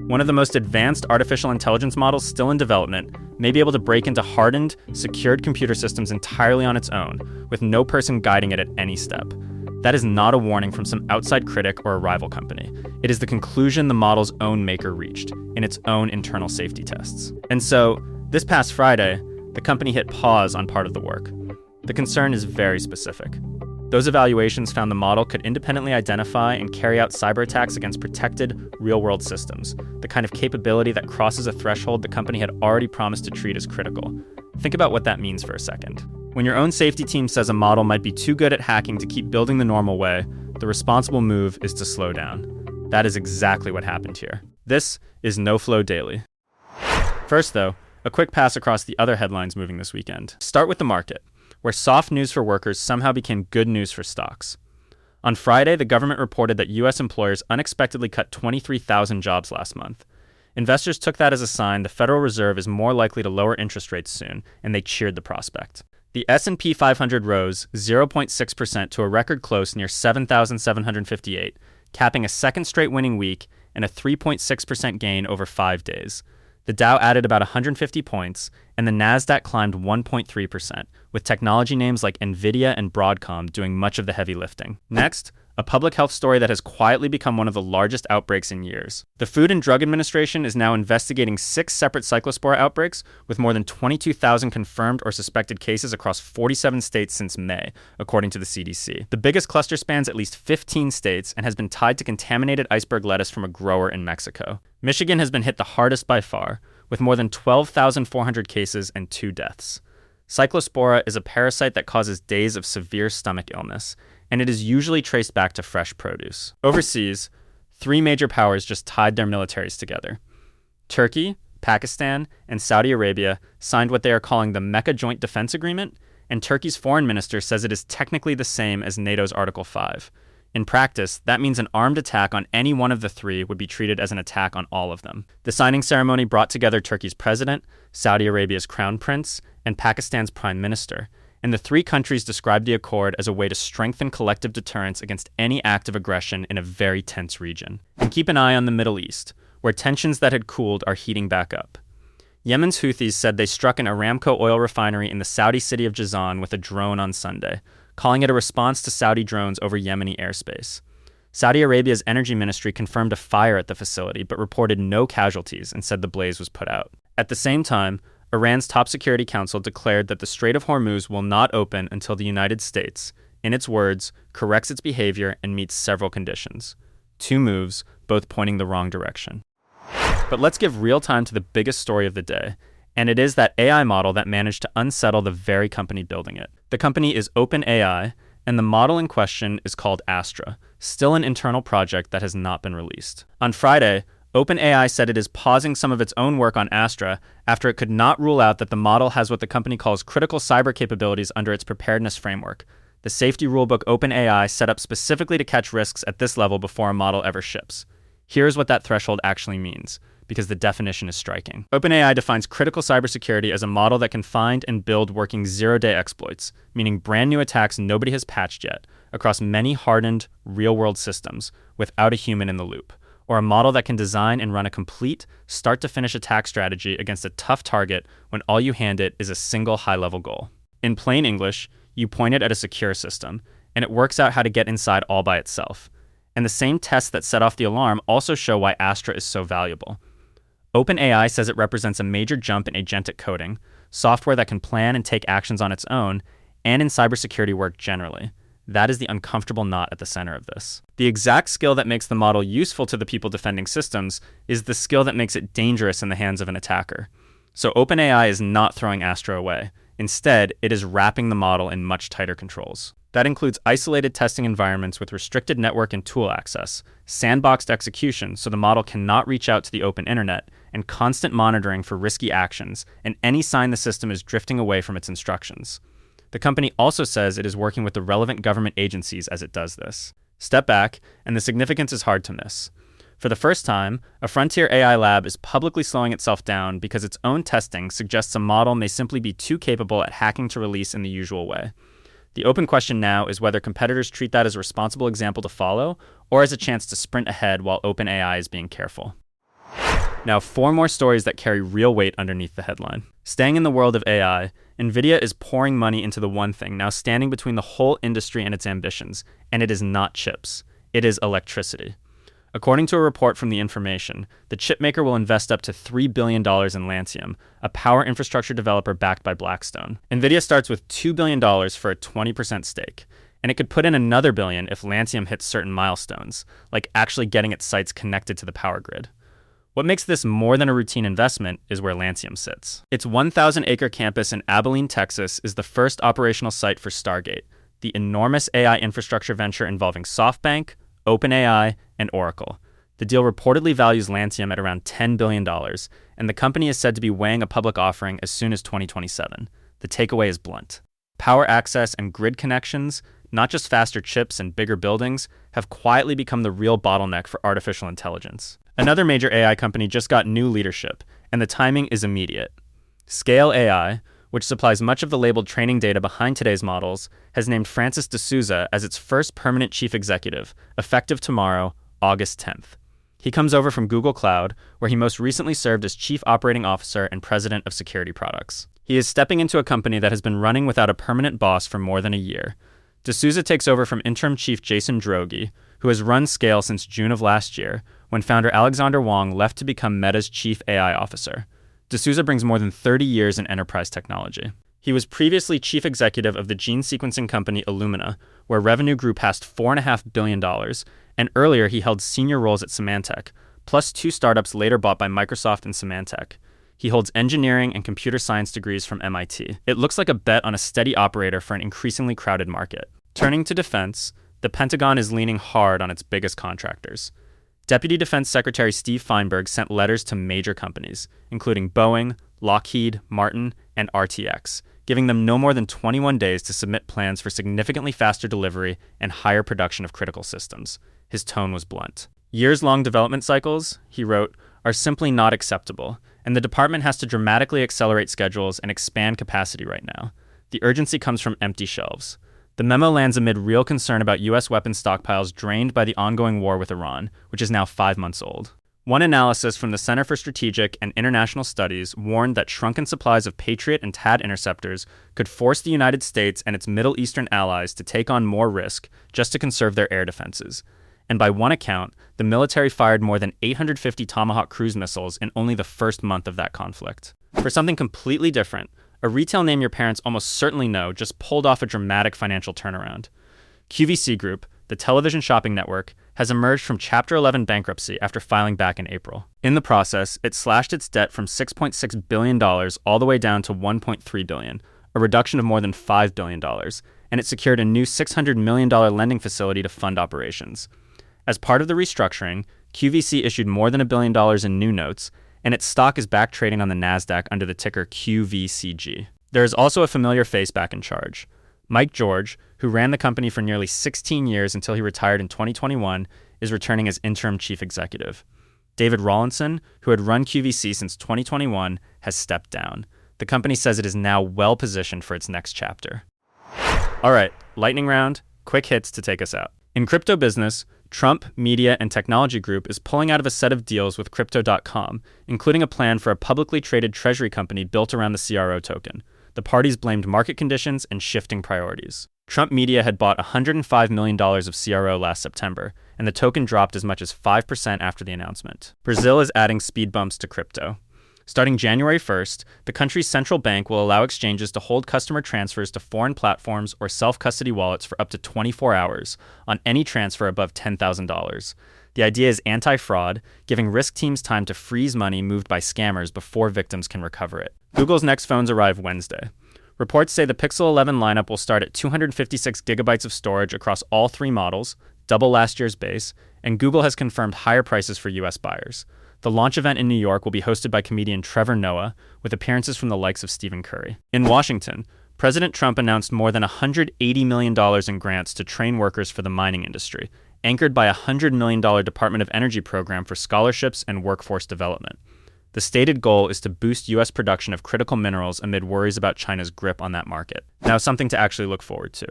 One of the most advanced artificial intelligence models still in development may be able to break into hardened, secured computer systems entirely on its own, with no person guiding it at any step. That is not a warning from some outside critic or a rival company. It is the conclusion the model's own maker reached in its own internal safety tests. And so, this past Friday, the company hit pause on part of the work. The concern is very specific. Those evaluations found the model could independently identify and carry out cyber attacks against protected, real-world systems, the kind of capability that crosses a threshold the company had already promised to treat as critical. Think about what that means for a second. When your own safety team says a model might be too good at hacking to keep building the normal way, the responsible move is to slow down. That is exactly what happened here. This is KnowFlo Daily. First, though, a quick pass across the other headlines moving this weekend. Start with the market, where soft news for workers somehow became good news for stocks. On Friday, the government reported that U.S. employers unexpectedly cut 23,000 jobs last month. Investors took that as a sign the Federal Reserve is more likely to lower interest rates soon, and they cheered the prospect. The S&P 500 rose 0.6% to a record close near 7,758, capping a second straight winning week and a 3.6% gain over 5 days. The Dow added about 150 points, and the Nasdaq climbed 1.3%, with technology names like Nvidia and Broadcom doing much of the heavy lifting. Next, a public health story that has quietly become one of the largest outbreaks in years. The Food and Drug Administration is now investigating 6 separate cyclospora outbreaks, with more than 22,000 confirmed or suspected cases across 47 states since May, according to the CDC. The biggest cluster spans at least 15 states and has been tied to contaminated iceberg lettuce from a grower in Mexico. Michigan has been hit the hardest by far, with more than 12,400 cases and 2 deaths. Cyclospora is a parasite that causes days of severe stomach illness, and it is usually traced back to fresh produce. Overseas, 3 major powers just tied their militaries together. Turkey, Pakistan, and Saudi Arabia signed what they are calling the Mecca Joint Defense Agreement, and Turkey's foreign minister says it is technically the same as NATO's Article 5. In practice, that means an armed attack on any one of the 3 would be treated as an attack on all of them. The signing ceremony brought together Turkey's president, Saudi Arabia's crown prince, and Pakistan's prime minister, and the 3 countries described the accord as a way to strengthen collective deterrence against any act of aggression in a very tense region. And keep an eye on the Middle East, where tensions that had cooled are heating back up. Yemen's Houthis said they struck an Aramco oil refinery in the Saudi city of Jazan with a drone on Sunday, calling it a response to Saudi drones over Yemeni airspace. Saudi Arabia's energy ministry confirmed a fire at the facility but reported no casualties and said the blaze was put out. At the same time, Iran's top security council declared that the Strait of Hormuz will not open until the United States, in its words, corrects its behavior and meets several conditions. 2 moves, both pointing the wrong direction. But let's give real time to the biggest story of the day, and it is that AI model that managed to unsettle the very company building it. The company is OpenAI, and the model in question is called Astra, still an internal project that has not been released. On Friday, OpenAI said it is pausing some of its own work on Astra after it could not rule out that the model has what the company calls critical cyber capabilities under its preparedness framework, the safety rulebook OpenAI set up specifically to catch risks at this level before a model ever ships. Here's what that threshold actually means, because the definition is striking. OpenAI defines critical cybersecurity as a model that can find and build working zero-day exploits, meaning brand new attacks nobody has patched yet, across many hardened, real-world systems, without a human in the loop, or a model that can design and run a complete, start-to-finish attack strategy against a tough target when all you hand it is a single high-level goal. In plain English, you point it at a secure system, and it works out how to get inside all by itself. And the same tests that set off the alarm also show why Astra is so valuable. OpenAI says it represents a major jump in agentic coding, software that can plan and take actions on its own, and in cybersecurity work generally. That is the uncomfortable knot at the center of this. The exact skill that makes the model useful to the people defending systems is the skill that makes it dangerous in the hands of an attacker. So OpenAI is not throwing Astra away. Instead, it is wrapping the model in much tighter controls. That includes isolated testing environments with restricted network and tool access, sandboxed execution so the model cannot reach out to the open internet, and constant monitoring for risky actions and any sign the system is drifting away from its instructions. The company also says it is working with the relevant government agencies as it does this. Step back, and the significance is hard to miss. For the first time, a frontier AI lab is publicly slowing itself down because its own testing suggests a model may simply be too capable at hacking to release in the usual way. The open question now is whether competitors treat that as a responsible example to follow, or as a chance to sprint ahead while OpenAI is being careful. Now, 4 more stories that carry real weight underneath the headline. Staying in the world of AI, Nvidia is pouring money into the one thing now standing between the whole industry and its ambitions, and it is not chips. It is electricity. According to a report from The Information, the chipmaker will invest up to $3 billion in Lancium, a power infrastructure developer backed by Blackstone. Nvidia starts with $2 billion for a 20% stake, and it could put in another billion if Lancium hits certain milestones, like actually getting its sites connected to the power grid. What makes this more than a routine investment is where Lancium sits. Its 1,000-acre campus in Abilene, Texas is the first operational site for Stargate, the enormous AI infrastructure venture involving SoftBank, OpenAI, and Oracle. The deal reportedly values Lancium at around $10 billion, and the company is said to be weighing a public offering as soon as 2027. The takeaway is blunt. Power access and grid connections, not just faster chips and bigger buildings, have quietly become the real bottleneck for artificial intelligence. Another major AI company just got new leadership, and the timing is immediate. Scale AI, which supplies much of the labeled training data behind today's models, has named Francis D'Souza as its first permanent chief executive, effective tomorrow, August 10th. He comes over from Google Cloud, where he most recently served as chief operating officer and president of security products. He is stepping into a company that has been running without a permanent boss for more than a year. D'Souza takes over from interim chief Jason Droege, who has run Scale since June of last year, when founder Alexander Wang left to become Meta's chief AI officer. D'Souza brings more than 30 years in enterprise technology. He was previously chief executive of the gene sequencing company Illumina, where revenue grew past $4.5 billion, and earlier he held senior roles at Symantec, plus 2 startups later bought by Microsoft and Symantec. He holds engineering and computer science degrees from MIT. It looks like a bet on a steady operator for an increasingly crowded market. Turning to defense, the Pentagon is leaning hard on its biggest contractors. Deputy Defense Secretary Steve Feinberg sent letters to major companies, including Boeing, Lockheed, Martin, and RTX, giving them no more than 21 days to submit plans for significantly faster delivery and higher production of critical systems. His tone was blunt. Years-long development cycles, he wrote, are simply not acceptable, and the department has to dramatically accelerate schedules and expand capacity right now. The urgency comes from empty shelves. The memo lands amid real concern about U.S. weapons stockpiles drained by the ongoing war with Iran, which is now 5 months old. One analysis from the Center for Strategic and International Studies warned that shrunken supplies of Patriot and THAAD interceptors could force the United States and its Middle Eastern allies to take on more risk just to conserve their air defenses. And by one account, the military fired more than 850 Tomahawk cruise missiles in only the first month of that conflict. For something completely different, a retail name your parents almost certainly know just pulled off a dramatic financial turnaround. QVC Group, the television shopping network, has emerged from Chapter 11 bankruptcy after filing back in April. In the process, it slashed its debt from $6.6 billion all the way down to $1.3 billion, a reduction of more than $5 billion, and it secured a new $600 million lending facility to fund operations. As part of the restructuring, QVC issued more than $1 billion in new notes, and its stock is back trading on the NASDAQ under the ticker QVCG. There is also a familiar face back in charge. Mike George, who ran the company for nearly 16 years until he retired in 2021, is returning as interim chief executive. David Rawlinson, who had run QVC since 2021, has stepped down. The company says it is now well positioned for its next chapter. All right, lightning round, quick hits to take us out. In crypto business, Trump Media and Technology Group is pulling out of a set of deals with Crypto.com, including a plan for a publicly traded treasury company built around the CRO token. The parties blamed market conditions and shifting priorities. Trump Media had bought $105 million of CRO last September, and the token dropped as much as 5% after the announcement. Brazil is adding speed bumps to crypto. Starting January 1st, the country's central bank will allow exchanges to hold customer transfers to foreign platforms or self-custody wallets for up to 24 hours on any transfer above $10,000. The idea is anti-fraud, giving risk teams time to freeze money moved by scammers before victims can recover it. Google's next phones arrive Wednesday. Reports say the Pixel 11 lineup will start at 256 gigabytes of storage across all 3 models, double last year's base, and Google has confirmed higher prices for US buyers. The launch event in New York will be hosted by comedian Trevor Noah, with appearances from the likes of Stephen Curry. In Washington, President Trump announced more than $180 million in grants to train workers for the mining industry, anchored by a $100 million Department of Energy program for scholarships and workforce development. The stated goal is to boost U.S. production of critical minerals amid worries about China's grip on that market. Now, something to actually look forward to.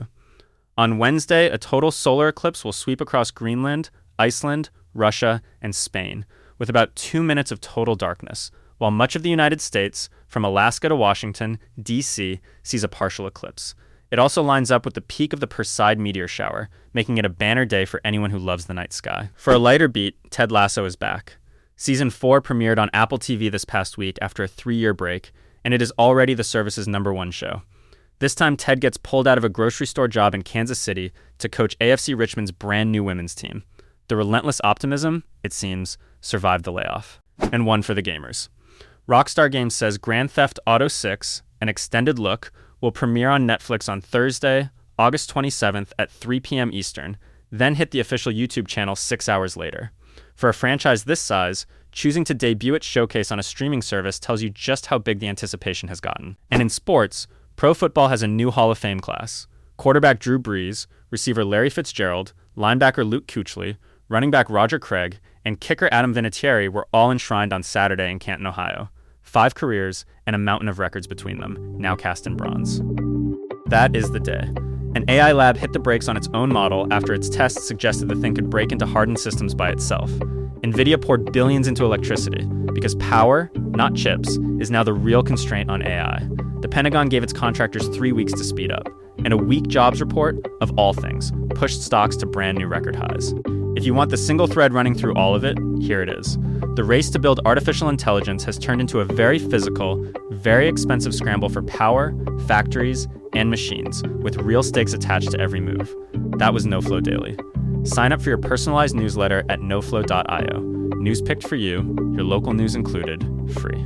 On Wednesday, a total solar eclipse will sweep across Greenland, Iceland, Russia, and Spain, with about 2 minutes of total darkness, while much of the United States, from Alaska to Washington, D.C., sees a partial eclipse. It also lines up with the peak of the Perseid meteor shower, making it a banner day for anyone who loves the night sky. For a lighter beat, Ted Lasso is back. Season 4 premiered on Apple TV this past week after a 3-year break, and it is already the service's #1 show. This time, Ted gets pulled out of a grocery store job in Kansas City to coach AFC Richmond's brand new women's team. The relentless optimism, it seems, survived the layoff. And one for the gamers. Rockstar Games says Grand Theft Auto 6, an extended look, will premiere on Netflix on Thursday, August 27th at 3 p.m. Eastern, then hit the official YouTube channel 6 hours later. For a franchise this size, choosing to debut its showcase on a streaming service tells you just how big the anticipation has gotten. And in sports, pro football has a new Hall of Fame class. Quarterback Drew Brees, receiver Larry Fitzgerald, linebacker Luke Kuechly, running back Roger Craig, and kicker Adam Vinatieri were all enshrined on Saturday in Canton, Ohio. 5 careers and a mountain of records between them, now cast in bronze. That is the day. An AI lab hit the brakes on its own model after its tests suggested the thing could break into hardened systems by itself. Nvidia poured billions into electricity because power, not chips, is now the real constraint on AI. The Pentagon gave its contractors 3 weeks to speed up, and a weak jobs report, of all things, pushed stocks to brand new record highs. If you want the single thread running through all of it, here it is. The race to build artificial intelligence has turned into a very physical, very expensive scramble for power, factories, and machines, with real stakes attached to every move. That was KnowFlo Daily. Sign up for your personalized newsletter at knowflo.io. News picked for you, your local news included, free.